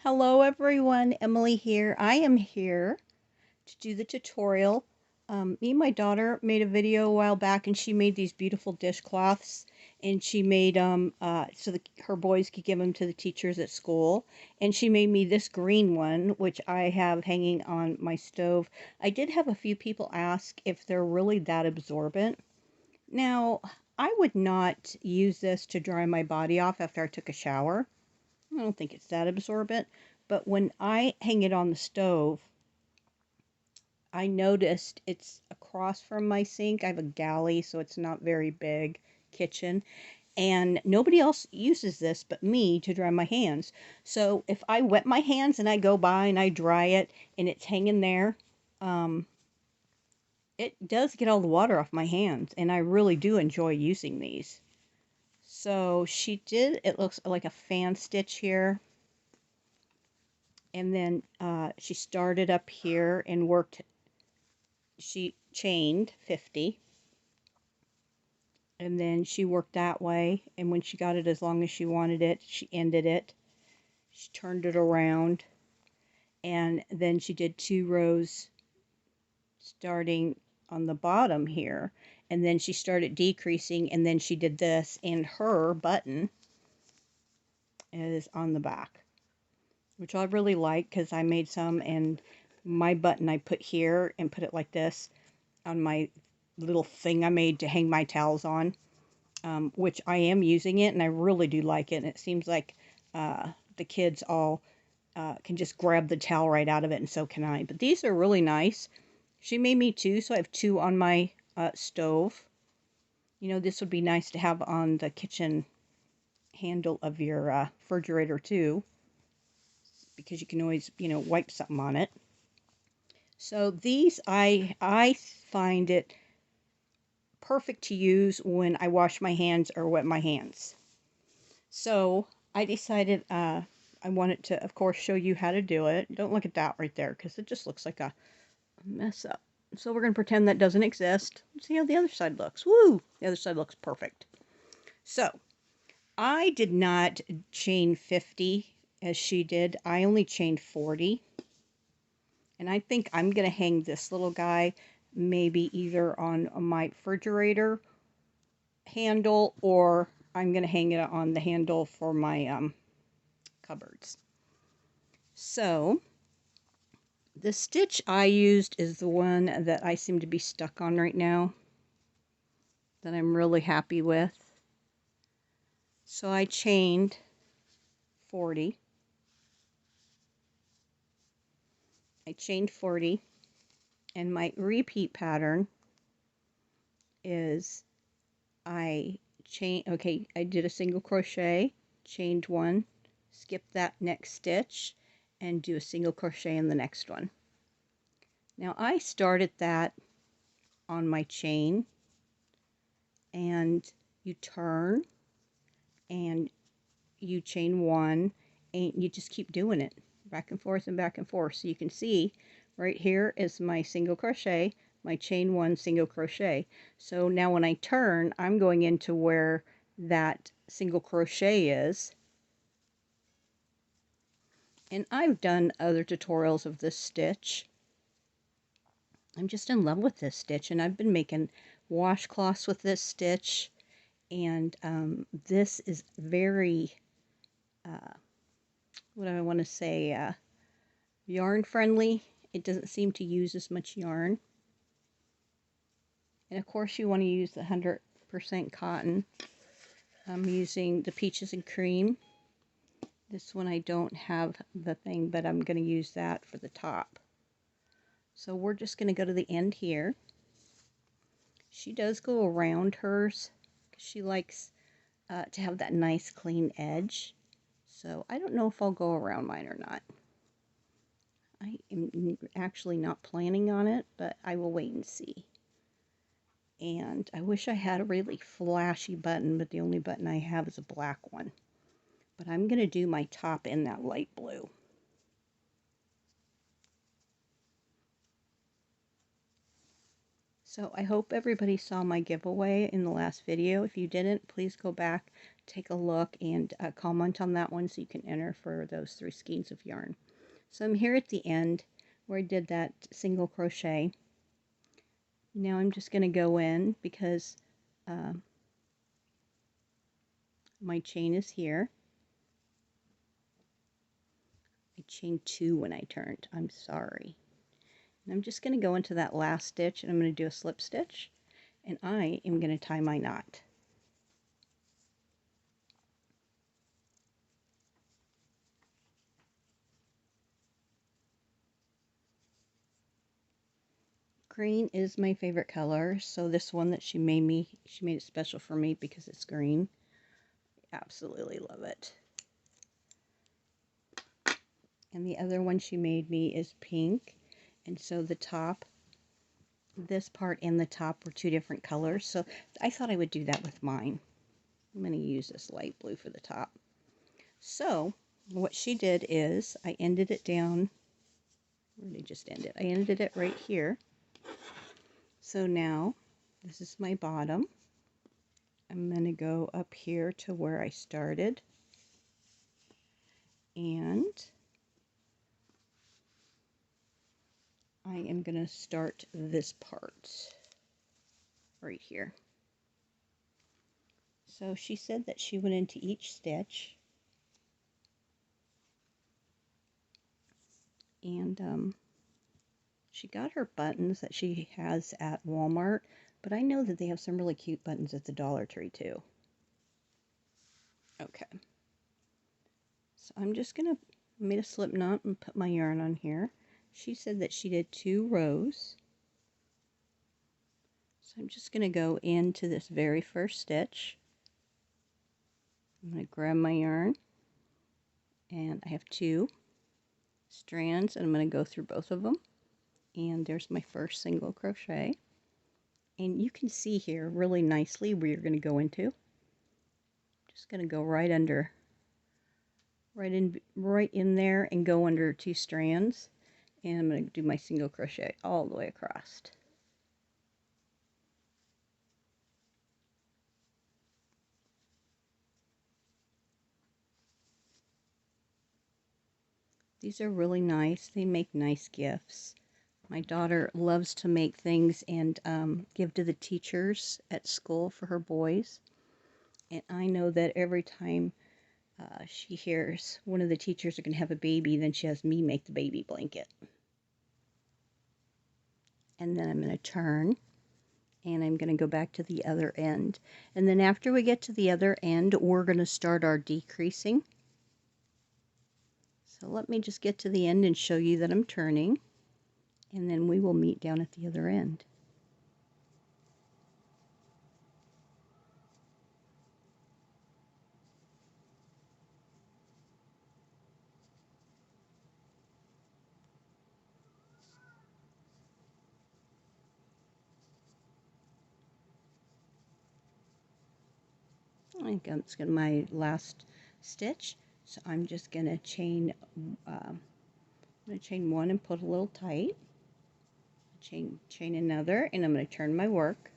Hello everyone, Emily here. I am here to do the tutorial. Me and my daughter made a video a while back and she made these beautiful dishcloths and she made them so that her boys could give them to the teachers at school. And she made me this green one, which I have hanging on my stove. I did have a few people ask if they're really that absorbent. Now, I would not use this to dry my body off after I took a shower. I don't think it's that absorbent, but when I hang it on the stove, I noticed it's across from my sink. I have a galley, so it's not very big kitchen, and nobody else uses this but me to dry my hands. So if I wet my hands and I go by and I dry it and it's hanging there, it does get all the water off my hands, and I really do enjoy using these. So she did, it looks like a fan stitch here. And then she started up here and worked, she chained 50, and then she worked that way, and when she got it as long as she wanted it, she ended it. She turned it around, and then she did 2 rows starting on the bottom here, and then she started decreasing, and then she did this, and her button is on the back, which I really like because I made some, and my button I put here and put it like this on my little thing I made to hang my towels on, which I am using it and I really do like it. And it seems like the kids all can just grab the towel right out of it, and so can I. But these are really nice. She made me 2, so I have 2 on my stove. You know, this would be nice to have on the kitchen handle of your refrigerator too, because you can always, wipe something on it. So these, I find it perfect to use when I wash my hands or wet my hands. So I decided I wanted to, of course, show you how to do it. Don't look at that right there because it just looks like a mess up. So we're going to pretend that doesn't exist. See how the other side looks. Woo! The other side looks perfect. So I did not chain 50 as she did. I only chained 40. And I think I'm going to hang this little guy maybe either on my refrigerator handle, or I'm going to hang it on the handle for my cupboards. So the stitch I used is the one that I seem to be stuck on right now, that I'm really happy with. So I chained 40. I chained 40, and my repeat pattern is I did a single crochet, chained 1, skip that next stitch, and do a single crochet in the next one. Now I started that on my chain, and you turn and you chain 1, and you just keep doing it back and forth and back and forth. So you can see right here is my single crochet, my chain 1, single crochet. So now when I turn, I'm going into where that single crochet is. And I've done other tutorials of this stitch. I'm just in love with this stitch, and I've been making washcloths with this stitch, and this is very what do I want to say, yarn friendly. It doesn't seem to use as much yarn. And of course you want to use the 100% cotton. I'm using the Peaches and Cream. This one I don't have the thing, but I'm going to use that for the top. So we're just going to go to the end here. She does go around hers because she likes to have that nice clean edge. So I don't know if I'll go around mine or not. I am actually not planning on it, but I will wait and see. And I wish I had a really flashy button, but the only button I have is a black one. But I'm going to do my top in that light blue. So I hope everybody saw my giveaway in the last video. If you didn't, please go back take a look and comment on that one so you can enter for those 3 skeins of yarn. So I'm here at the end where I did that single crochet. Now I'm just going to go in because my chain is here. I chained 2 when I turned. I'm sorry. And I'm just going to go into that last stitch and I'm going to do a slip stitch, and I am going to tie my knot. Green is my favorite color, so this one that she made it special for me because it's green. Absolutely love it. And the other one she made me is pink, and so the top, this part and the top were 2 different colors, so I thought I would do that with mine. I'm going to use this light blue for the top. So what she did is I ended it down, where did I just end it? I ended it right here. So now this is my bottom. I'm going to go up here to where I started, and I am going to start this part right here. So she said that she went into each stitch and she got her buttons that she has at Walmart, but I know that they have some really cute buttons at the Dollar Tree too. Okay, so I'm just gonna make a slip knot and put my yarn on here. She said that she did 2 rows, so I'm just gonna go into this very first stitch. I'm gonna grab my yarn, and I have 2 strands, and I'm gonna go through both of them. And there's my first single crochet, and you can see here really nicely where you're going to go into. Just going to go right under, right in there, and go under 2 strands, and I'm going to do my single crochet all the way across. These are really nice. They make nice gifts. My daughter loves to make things and give to the teachers at school for her boys. And I know that every time she hears one of the teachers are going to have a baby, then she has me make the baby blanket. And then I'm going to turn, and I'm going to go back to the other end. And then after we get to the other end, we're going to start our decreasing. So let me just get to the end and show you that I'm turning, and then we will meet down at the other end. I think that's my last stitch, so I'm just going to chain. I'm going to chain 1 and put a little tight. Chain another, and I'm going to turn my work.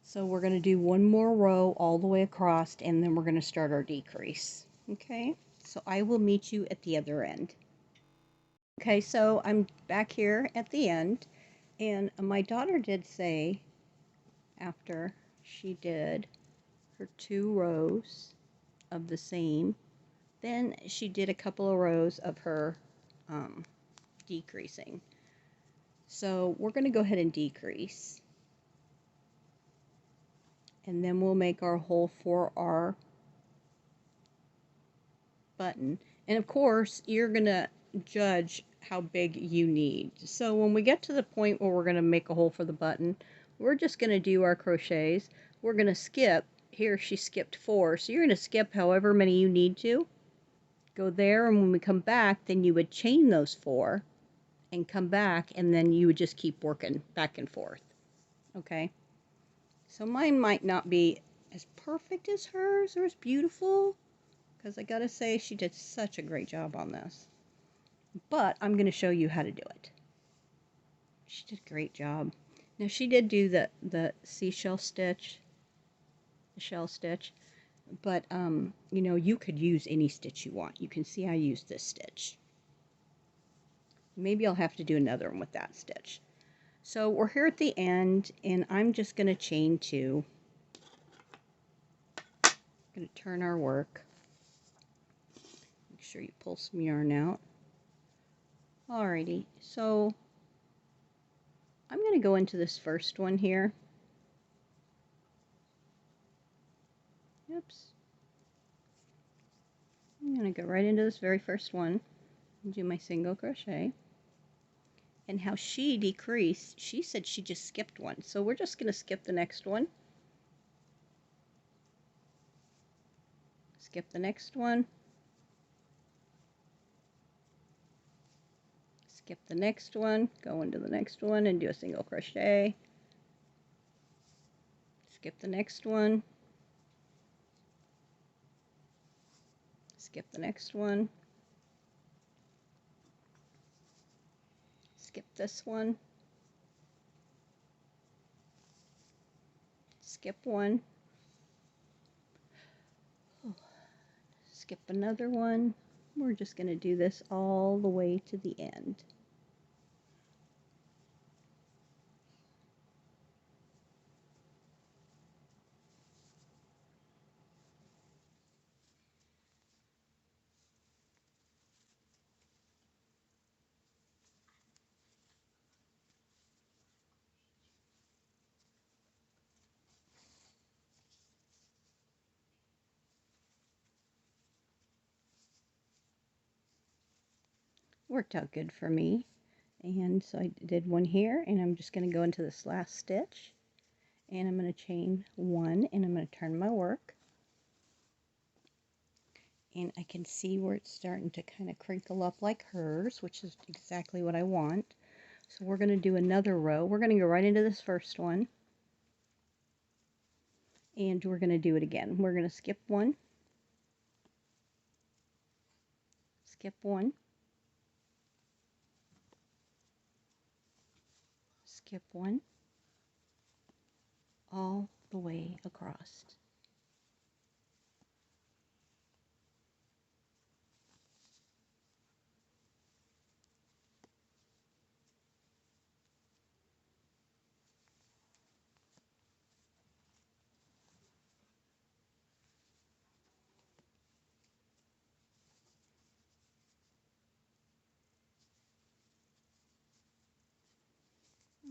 So we're going to do 1 more row all the way across, and then we're going to start our decrease. Okay, so I will meet you at the other end. Okay, so I'm back here at the end, and my daughter did say after she did her 2 rows of the same, then she did a couple of rows of her decreasing. So we're going to go ahead and decrease, and then we'll make our hole for our button. And of course, you're going to judge how big you need. So when we get to the point where we're going to make a hole for the button, we're just going to do our crochets. We're going to skip. Here she skipped 4, so you're going to skip however many you need to. Go there, and when we come back, then you would chain those 4 and come back, and then you would just keep working back and forth. Okay? So mine might not be as perfect as hers or as beautiful, because I gotta say she did such a great job on this. But I'm going to show you how to do it. She did a great job. Now she did do the seashell stitch, the shell stitch. But, you know, you could use any stitch you want. You can see I used this stitch. Maybe I'll have to do another one with that stitch. So we're here at the end, and I'm just going to chain 2. I'm going to turn our work. Make sure you pull some yarn out. Alrighty, so I'm going to go into this first one here. Oops. I'm going to go right into this very first one and do my single crochet. And how she decreased, she said she just skipped one. So we're just going to skip the next one. Skip the next one. Skip the next one. Go into the next one and do a single crochet. Skip the next one. Skip the next one. Skip this one. Skip one. Skip another one. We're just going to do this all the way to the end. Worked out good for me. And so I did one here, and I'm just going to go into this last stitch, and I'm going to chain 1, and I'm going to turn my work. And I can see where it's starting to kind of crinkle up like hers, which is exactly what I want. So we're going to do another row. We're going to go right into this first one, and we're going to do it again. We're going to skip 1, skip 1, skip 1, all the way across.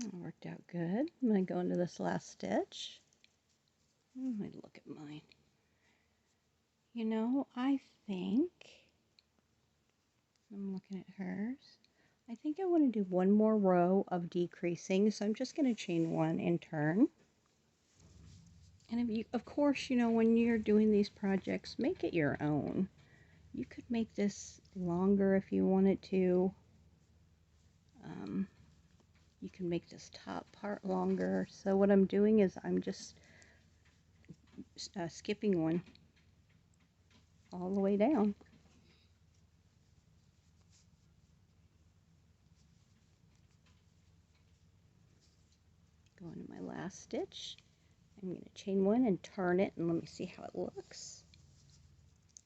That worked out good. I'm going to go into this last stitch. Let me look at mine. You know, I think, I'm looking at hers, I think I want to do one more row of decreasing, so I'm just going to chain 1 and turn. And if you, of course, you know, when you're doing these projects, make it your own. You could make this longer if you wanted to. You can make this top part longer. So what I'm doing is I'm just skipping 1 all the way down. Go into my last stitch. I'm going to chain 1 and turn it, and let me see how it looks.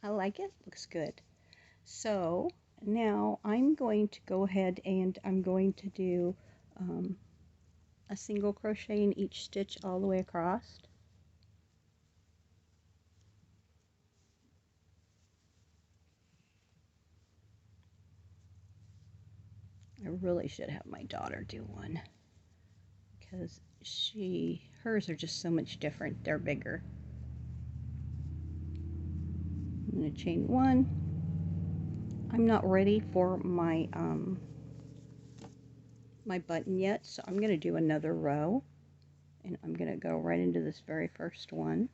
I like it. Looks good. So now I'm going to go ahead and I'm going to do a single crochet in each stitch all the way across. I really should have my daughter do one because hers are just so much different. They're bigger. I'm going to chain 1. I'm not ready for my my button yet, so I'm going to do another row, and I'm going to go right into this very first one.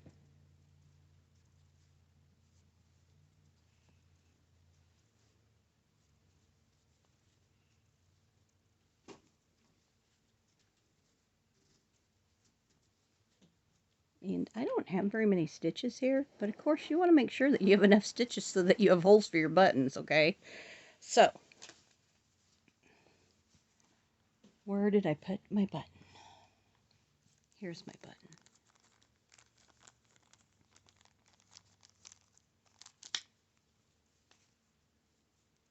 And I don't have very many stitches here, but of course you want to make sure that you have enough stitches so that you have holes for your buttons, okay? So, where did I put my button? Here's my button.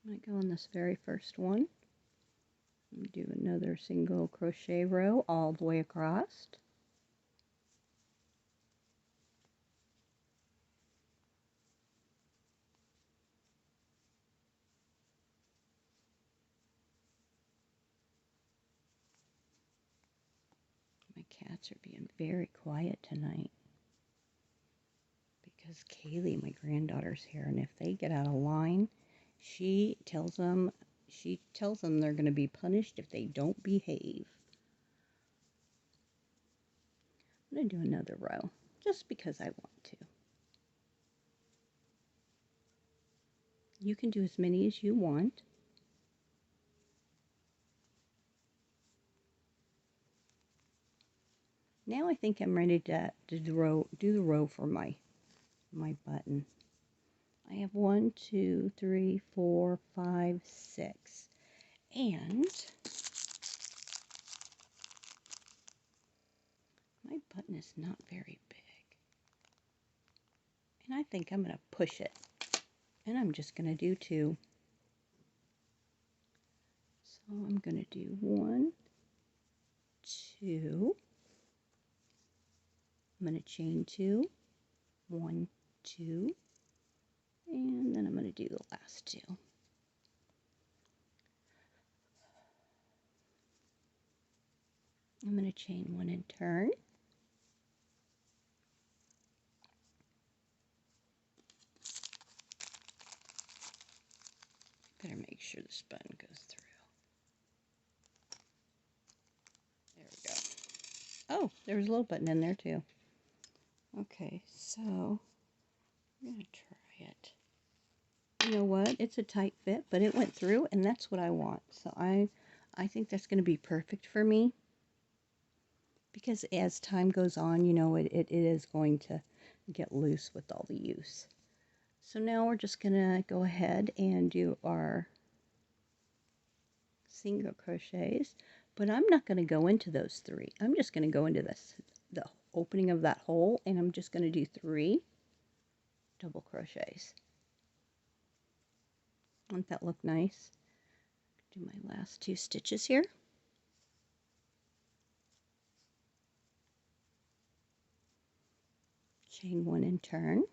I'm going to go on this very first one and do another single crochet row all the way across. My cats are being very quiet tonight because Kaylee, my granddaughter's here, and if they get out of line, she tells them they're going to be punished if they don't behave. I'm going to do another row just because I want to. You can do as many as you want. Now I think I'm ready to do the row for my button. I have 1, 2, 3, 4, 5, 6, and my button is not very big, and I think I'm going to push it, and I'm just going to do 2. So I'm going to do 1, 2. I'm going to chain 2, 1, 2, and then I'm going to do the last 2. I'm going to chain 1 and turn. Better make sure this button goes through. There we go. Oh, there was a little button in there too. Okay, so I'm going to try it. You know what? It's a tight fit, but it went through, and that's what I want. So I think that's going to be perfect for me. Because as time goes on, you know, it is going to get loose with all the use. So now we're just going to go ahead and do our single crochets. But I'm not going to go into those 3. I'm just going to go into the opening of that hole, and I'm just going to do 3 double crochets. Won't that look nice? Do my last 2 stitches here. Chain 1 and turn.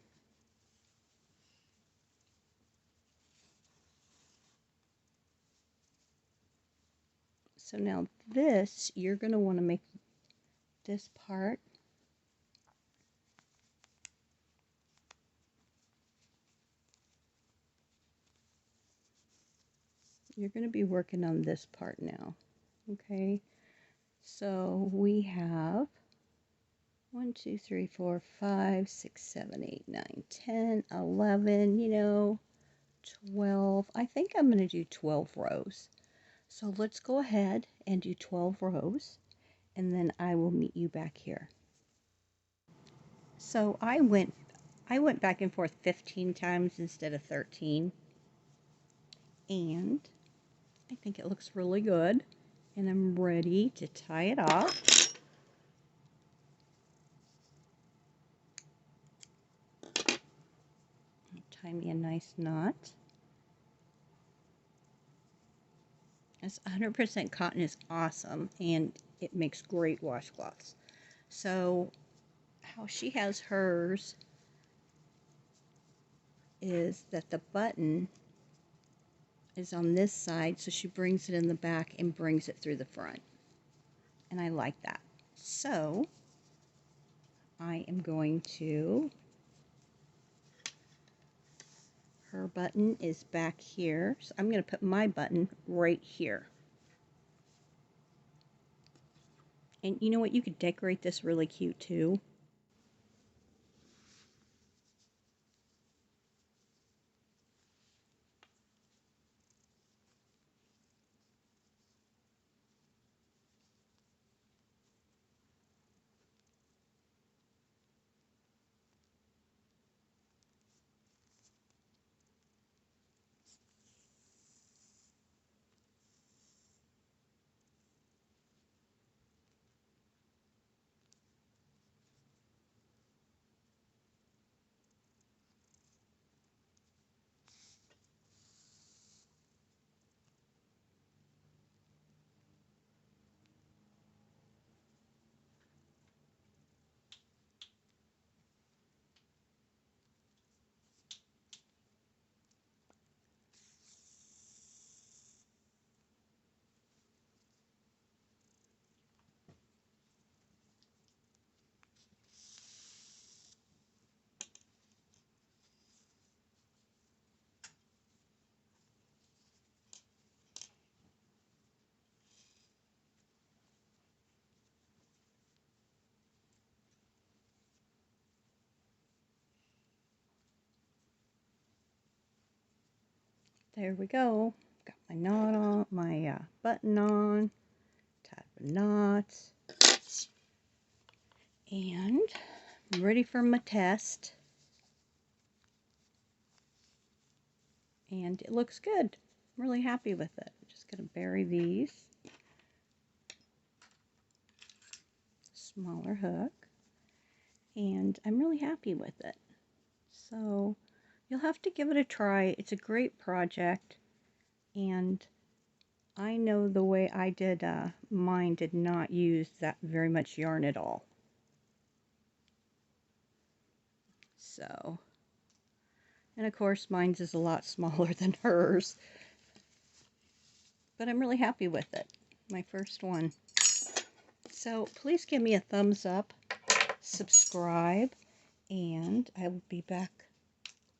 So now this, you're going to want to make this part you're going to be working on this part now. Okay, so we have 1, 2, 3, 4, 5, 6, 7, 8, 9, 10, 11, you know, 12. I think I'm going to do 12 rows. So let's go ahead and do 12 rows, and then I will meet you back here. So I went back and forth 15 times instead of 13, and I think it looks really good, and I'm ready to tie it off. Tie me a nice knot. This 100% cotton is awesome, and it makes great washcloths. So how she has hers is that the button is on this side, so she brings it in the back and brings it through the front. And I like that. So I am going to, her button is back here, so I'm going to put my button right here. And you know what, you could decorate this really cute too. There we go. Got my knot on, my button on, tied the knots, and I'm ready for my test. And it looks good. I'm really happy with it. I'm just going to bury these. Smaller hook. And I'm really happy with it. So you'll have to give it a try. It's a great project. And I know the way I did mine did not use that very much yarn at all. So, and of course mine's is a lot smaller than hers. But I'm really happy with it. My first one. So please give me a thumbs up, subscribe, and I will be back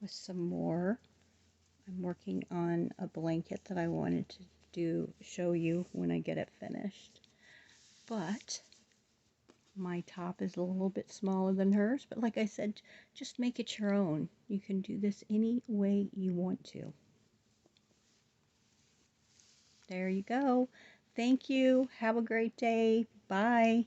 with some more. I'm working on a blanket that I wanted to show you when I get it finished. But my top is a little bit smaller than hers, but like I said, just make it your own. You can do this any way you want to. There you go. Thank you. Have a great day. Bye.